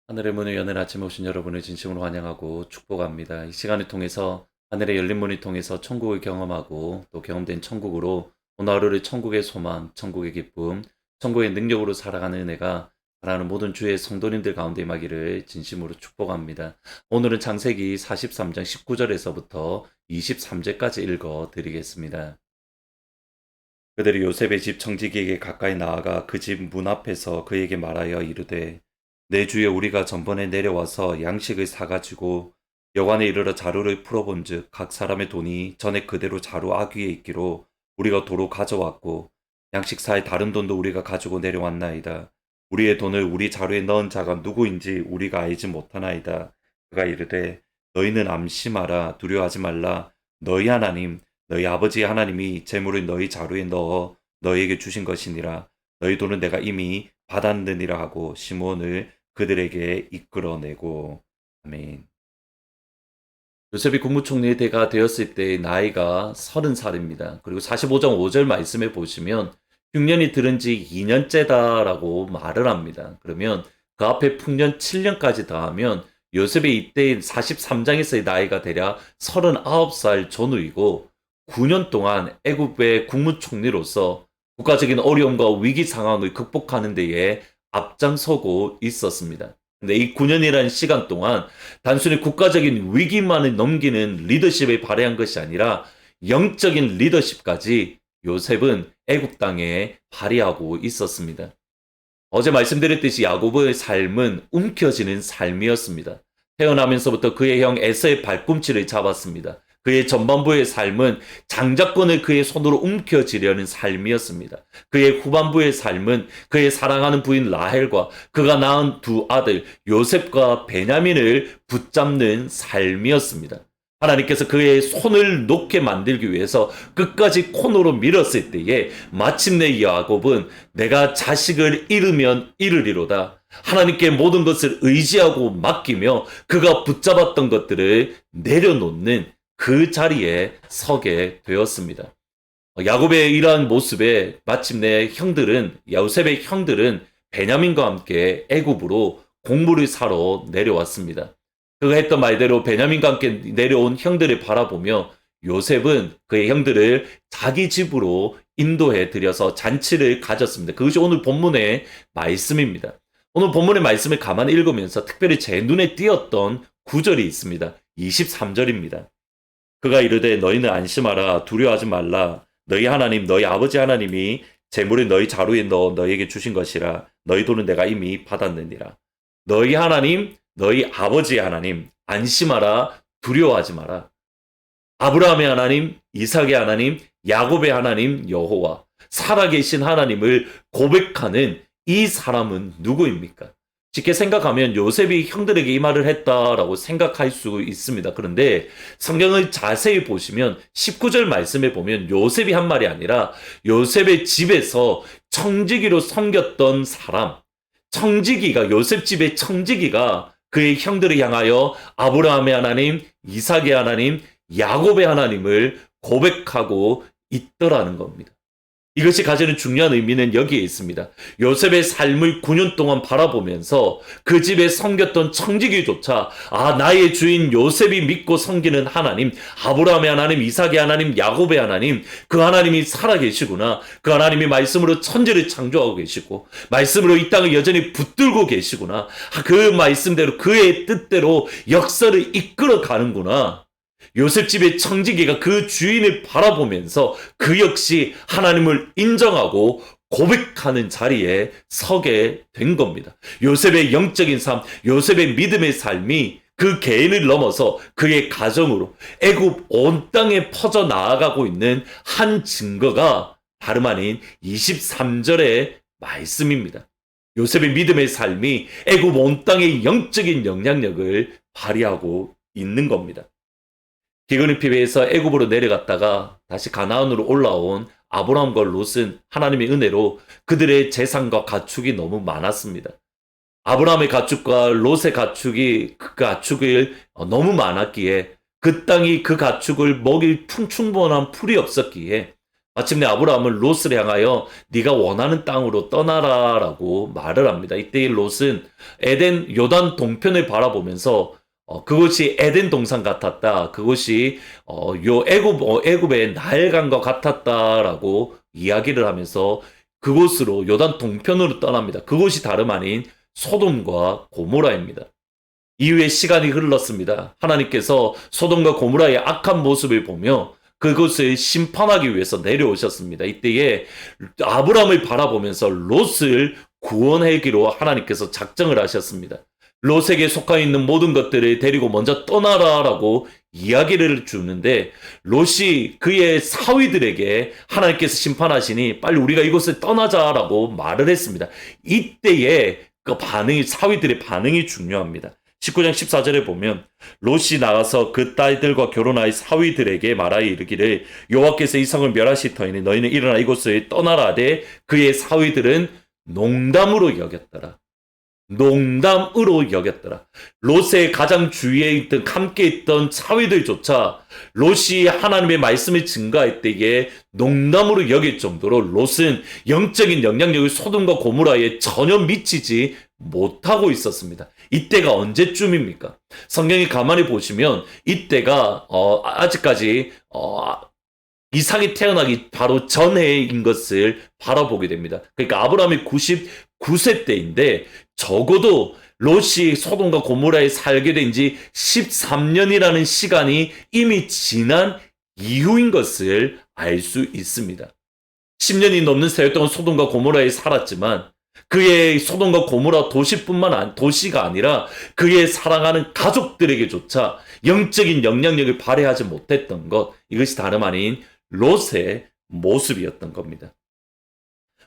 하늘의 문을 여는 아침에 오신 여러분을 진심으로 환영하고 축복합니다. 이 시간을 통해서 하늘의 열린 문을 통해서 천국을 경험하고 또 경험된 천국으로 오늘 하루를 천국의 소망, 천국의 기쁨, 천국의 능력으로 살아가는 은혜가 사랑하는 모든 주의 성도님들 가운데 임하기를 진심으로 축복합니다. 오늘은 창세기 43장 19절에서부터 23절까지 읽어 드리겠습니다. 그들이 요셉의 집 청지기에게 가까이 나아가 그 집 문 앞에서 그에게 말하여 이르되 내 주에 우리가 전번에 내려와서 양식을 사가지고 여관에 이르러 자루를 풀어본즉 각 사람의 돈이 전에 그대로 자루 아귀에 있기로 우리가 도로 가져왔고 양식 사의 다른 돈도 우리가 가지고 내려왔나이다. 우리의 돈을 우리 자루에 넣은 자가 누구인지 우리가 알지 못하나이다. 그가 이르되 너희는 암심하라 두려워하지 말라. 너희 하나님 너희 아버지 하나님이 재물을 너희 자루에 넣어 너희에게 주신 것이니라. 너희 돈은 내가 이미 받았느니라 하고 시몬을 그들에게 이끌어내고. 아멘. 요셉이 국무총리 대가 되었을 때의 나이가 30살입니다. 그리고 45장 5절 말씀에 보시면 흉년이 들은 지 2년째다라고 말을 합니다. 그러면 그 앞에 풍년 7년까지 더하면 요셉의 이때인 43장에서의 나이가 대략 39살 전후이고 9년 동안 애굽의 국무총리로서 국가적인 어려움과 위기 상황을 극복하는 데에 앞장서고 있었습니다. 근데 이 9년이라는 시간 동안 단순히 국가적인 위기만을 넘기는 리더십을 발휘한 것이 아니라 영적인 리더십까지 요셉은 애굽 땅에 발휘하고 있었습니다. 어제 말씀드렸듯이 야곱의 삶은 움켜쥐는 삶이었습니다. 태어나면서부터 그의 형 에서의 발꿈치를 잡았습니다. 그의 전반부의 삶은 장자권을 그의 손으로 움켜쥐려는 삶이었습니다. 그의 후반부의 삶은 그의 사랑하는 부인 라헬과 그가 낳은 두 아들 요셉과 베냐민을 붙잡는 삶이었습니다. 하나님께서 그의 손을 놓게 만들기 위해서 끝까지 코너로 밀었을 때에 마침내 야곱은 내가 자식을 잃으면 잃으리로다. 하나님께 모든 것을 의지하고 맡기며 그가 붙잡았던 것들을 내려놓는 그 자리에 서게 되었습니다. 야곱의 이러한 모습에 마침내 요셉의 형들은 베냐민과 함께 애굽으로 곡물을 사러 내려왔습니다. 그가 했던 말대로 베냐민과 함께 내려온 형들을 바라보며 요셉은 그의 형들을 자기 집으로 인도해 들여서 잔치를 가졌습니다. 그것이 오늘 본문의 말씀입니다. 오늘 본문의 말씀을 가만히 읽으면서 특별히 제 눈에 띄었던 구절이 있습니다. 23절입니다. 그가 이르되 너희는 안심하라 두려워하지 말라. 너희 하나님 너희 아버지 하나님이 재물을 너희 자루에 넣어 너희에게 주신 것이라. 너희 돈은 내가 이미 받았느니라. 너희 하나님 너희 아버지의 하나님 안심하라 두려워하지 마라. 아브라함의 하나님 이삭의 하나님 야곱의 하나님 여호와 살아계신 하나님을 고백하는 이 사람은 누구입니까? 쉽게 생각하면 요셉이 형들에게 이 말을 했다라고 생각할 수 있습니다. 그런데 성경을 자세히 보시면 19절 말씀에 보면 요셉이 한 말이 아니라 요셉의 집에서 청지기로 섬겼던 사람, 요셉 집의 청지기가 그의 형들을 향하여 아브라함의 하나님, 이삭의 하나님, 야곱의 하나님을 고백하고 있더라는 겁니다. 이것이 가지는 중요한 의미는 여기에 있습니다. 요셉의 삶을 9년 동안 바라보면서 그 집에 섬겼던 청지기조차 나의 주인 요셉이 믿고 섬기는 하나님, 아브라함의 하나님, 이삭의 하나님, 야곱의 하나님, 그 하나님이 살아계시구나. 그 하나님이 말씀으로 천지를 창조하고 계시고 말씀으로 이 땅을 여전히 붙들고 계시구나. 그 말씀대로 그의 뜻대로 역사를 이끌어 가는구나. 요셉 집의 청지기가 그 주인을 바라보면서 그 역시 하나님을 인정하고 고백하는 자리에 서게 된 겁니다. 요셉의 영적인 삶, 요셉의 믿음의 삶이 그 개인을 넘어서 그의 가정으로 애굽 온 땅에 퍼져 나아가고 있는 한 증거가 다름 아닌 23절의 말씀입니다. 요셉의 믿음의 삶이 애굽 온 땅의 영적인 영향력을 발휘하고 있는 겁니다. 기근의 피해에서 애굽으로 내려갔다가 다시 가나안으로 올라온 아브라함과 롯은 하나님의 은혜로 그들의 재산과 가축이 너무 많았습니다. 아브라함의 가축과 롯의 가축이 그 가축을 너무 많았기에 그 땅이 그 가축을 먹일 충분한 풀이 없었기에 마침내 아브라함은 롯을 향하여 네가 원하는 땅으로 떠나라라고 말을 합니다. 이때 롯은 에덴 요단 동편을 바라보면서 그곳이 에덴 동산 같았다. 그곳이 요 애굽의 나일강과 같았다라고 이야기를 하면서 그곳으로 요단 동편으로 떠납니다. 그곳이 다름 아닌 소돔과 고모라입니다. 이후에 시간이 흘렀습니다. 하나님께서 소돔과 고모라의 악한 모습을 보며 그것을 심판하기 위해서 내려오셨습니다. 이때에 아브라함을 바라보면서 롯을 구원하기로 하나님께서 작정을 하셨습니다. 롯에게 속하 있는 모든 것들을 데리고 먼저 떠나라라고 이야기를 주는데 롯이 그의 사위들에게 하나님께서 심판하시니 빨리 우리가 이곳을 떠나자라고 말을 했습니다. 이때에 그 사위들의 반응이 중요합니다. 19장 14절에 보면 롯이 나가서 그 딸들과 결혼하여 사위들에게 말하여 이르기를 여호와께서 이 성을 멸하시터이니 너희는 일어나 이곳을 떠나라 하되 그의 사위들은 농담으로 여겼더라. 농담으로 여겼더라. 롯의 가장 주위에 있던 함께 있던 사위들조차 롯이 하나님의 말씀을 증거할 때에 농담으로 여길 정도로 롯은 영적인 영향력을 소돔과 고모라에 전혀 미치지 못하고 있었습니다. 이때가 언제쯤입니까? 성경이 가만히 보시면 이때가 아직까지 이삭이 태어나기 바로 전해인 것을 바라보게 됩니다. 그러니까 아브라함이 99세 때인데 적어도 롯이 소돔과 고모라에 살게 된 지 13년이라는 시간이 이미 지난 이후인 것을 알 수 있습니다. 10년이 넘는 세월 동안 소돔과 고모라에 살았지만 그의 소돔과 고모라 도시가 아니라 그의 사랑하는 가족들에게조차 영적인 영향력을 발휘하지 못했던 것, 이것이 다름 아닌 롯의 모습이었던 겁니다.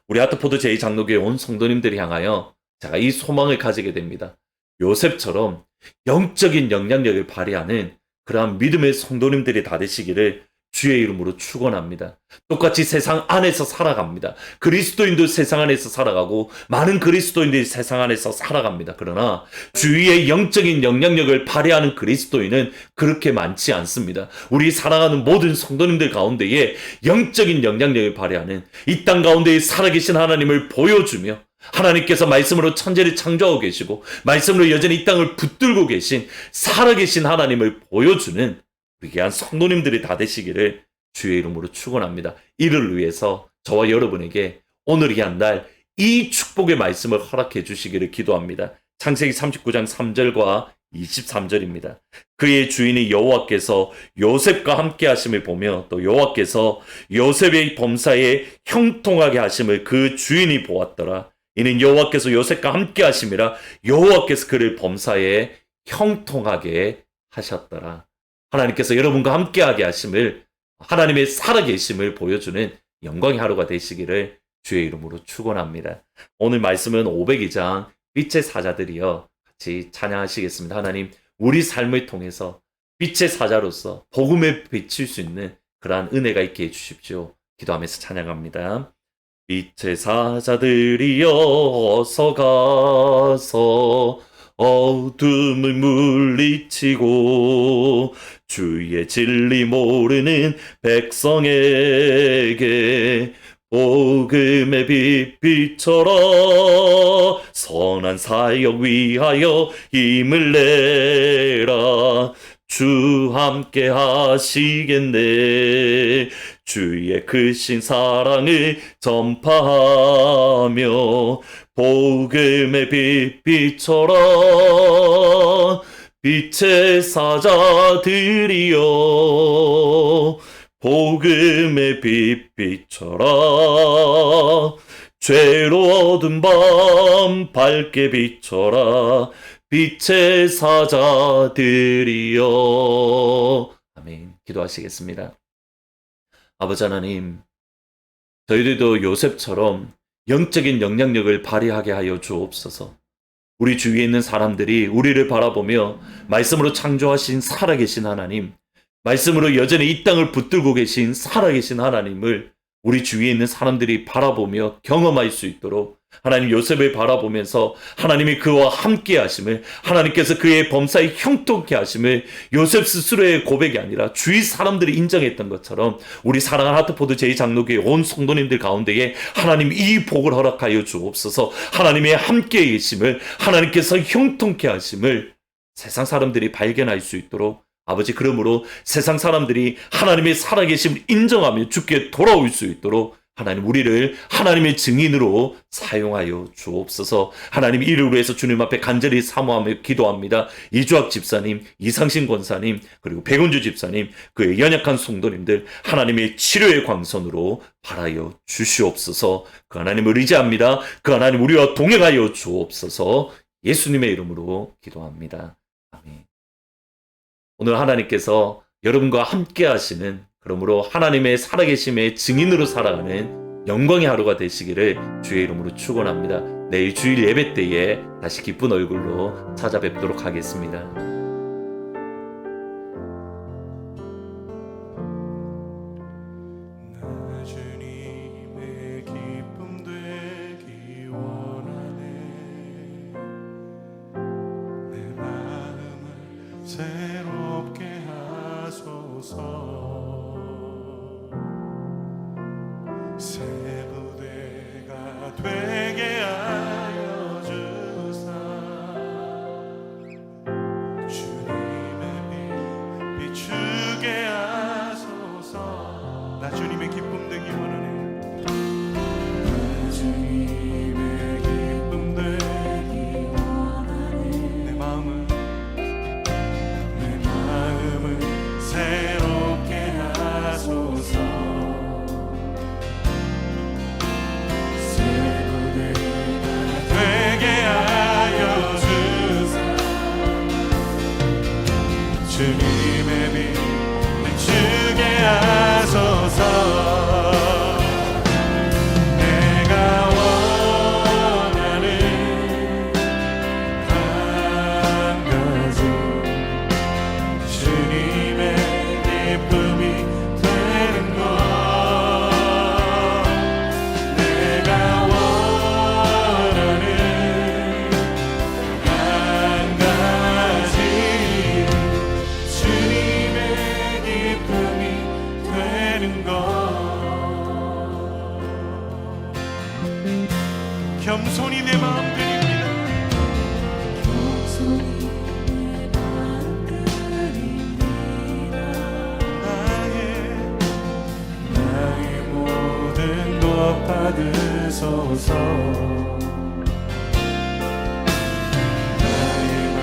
우리 하트포드 제2장로교회 온 성도님들이 향하여 제가 이 소망을 가지게 됩니다. 요셉처럼 영적인 영향력을 발휘하는 그러한 믿음의 성도님들이 다 되시기를 주의 이름으로 축원합니다. 똑같이 세상 안에서 살아갑니다. 그리스도인도 세상 안에서 살아가고 많은 그리스도인들이 세상 안에서 살아갑니다. 그러나 주위의 영적인 영향력을 발휘하는 그리스도인은 그렇게 많지 않습니다. 우리 사랑하는 모든 성도님들 가운데에 영적인 영향력을 발휘하는 이 땅 가운데에 살아계신 하나님을 보여주며 하나님께서 말씀으로 천지를 창조하고 계시고 말씀으로 여전히 이 땅을 붙들고 계신 살아계신 하나님을 보여주는 우리 귀한 성도님들이 다 되시기를 주의 이름으로 축원합니다. 이를 위해서 저와 여러분에게 오늘 이 한 날 이 축복의 말씀을 허락해 주시기를 기도합니다. 창세기 39장 3절과 23절입니다. 그의 주인이 여호와께서 요셉과 함께 하심을 보며 또 여호와께서 요셉의 범사에 형통하게 하심을 그 주인이 보았더라. 이는 여호와께서 요셉과 함께 하심이라 여호와께서 그를 범사에 형통하게 하셨더라. 하나님께서 여러분과 함께하게 하심을, 하나님의 살아계심을 보여주는 영광의 하루가 되시기를 주의 이름으로 축원합니다. 오늘 말씀은 502장 빛의 사자들이여 같이 찬양하시겠습니다. 하나님, 우리 삶을 통해서 빛의 사자로서 복음에 비칠 수 있는 그러한 은혜가 있게 해주십시오. 기도하면서 찬양합니다. 빛의 사자들이여 어서 가서 어둠을 물리치고 주의 진리 모르는 백성에게 복음의 빛 비춰라. 선한 사역 위하여 힘을 내라. 주 함께 하시겠네. 주의 크신 사랑을 전파하며 복음의 빛 비춰라. 빛의 사자들이여 복음의 빛 비춰라. 죄로 어두운 밤 밝게 비춰라. 빛의 사자들이여. 아멘. 기도하시겠습니다. 아버지 하나님, 저희들도 요셉처럼 영적인 영향력을 발휘하게 하여 주옵소서. 우리 주위에 있는 사람들이 우리를 바라보며 말씀으로 창조하신 살아계신 하나님, 말씀으로 여전히 이 땅을 붙들고 계신 살아계신 하나님을 우리 주위에 있는 사람들이 바라보며 경험할 수 있도록 하나님 요셉을 바라보면서 하나님이 그와 함께 하심을, 하나님께서 그의 범사에 형통케 하심을 요셉 스스로의 고백이 아니라 주위 사람들이 인정했던 것처럼 우리 사랑하는 하트포드 제2장로교회 온 성도님들 가운데에 하나님 이 복을 허락하여 주옵소서. 하나님의 함께 계심을, 하나님께서 형통케 하심을 세상 사람들이 발견할 수 있도록 아버지, 그러므로 세상 사람들이 하나님의 살아계심을 인정하며 주께 돌아올 수 있도록 하나님 우리를 하나님의 증인으로 사용하여 주옵소서. 하나님 이를 위해서 주님 앞에 간절히 사모하며 기도합니다. 이주학 집사님, 이상신 권사님, 그리고 백운주 집사님, 그의 연약한 성도님들 하나님의 치료의 광선으로 바라여 주시옵소서. 그 하나님을 의지합니다. 그 하나님 우리와 동행하여 주옵소서. 예수님의 이름으로 기도합니다. 아멘. 오늘 하나님께서 여러분과 함께 하시는, 그러므로 하나님의 살아계심의 증인으로 살아가는 영광의 하루가 되시기를 주의 이름으로 축원합니다. 내일 주일 예배 때에 다시 기쁜 얼굴로 찾아뵙도록 하겠습니다. 주님의 기쁨 되기 원하네. 내 마음을 새롭게 하소서. 새 부대가 되게 하여 주사. 주님의 빛 비추게 하소서. 나 주님의 기쁨 되기 원하네. 나 주님의 기쁨 되기 원하네. 내 마음을 새롭게 하소서. 주님의 빛 비추게 하소서. 내가 원하는 한 가지 주님의 기쁨이 되는 것. 내가 원하는 한 가지 주님의 기쁨이 되는 것. 겸손히 내 마음 드립니다. 겸손히 내 마음 드립니다. 나의 모든 것 받으소서. 나의 발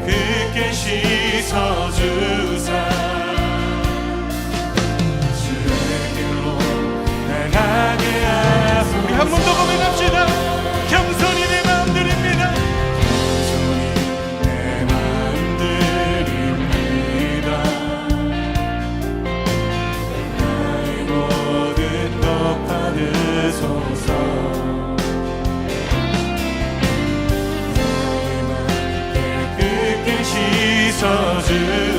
깨끗게 씻어주사. 주의 길로 나가게 하소서. 우리 한 번 더 고백합시다. 겸손히 내 마음 드립니다. 겸손히 내 마음 드립니다. 나의 모든 것 받으소서. 나의 발 깨끗게 씻어주소서.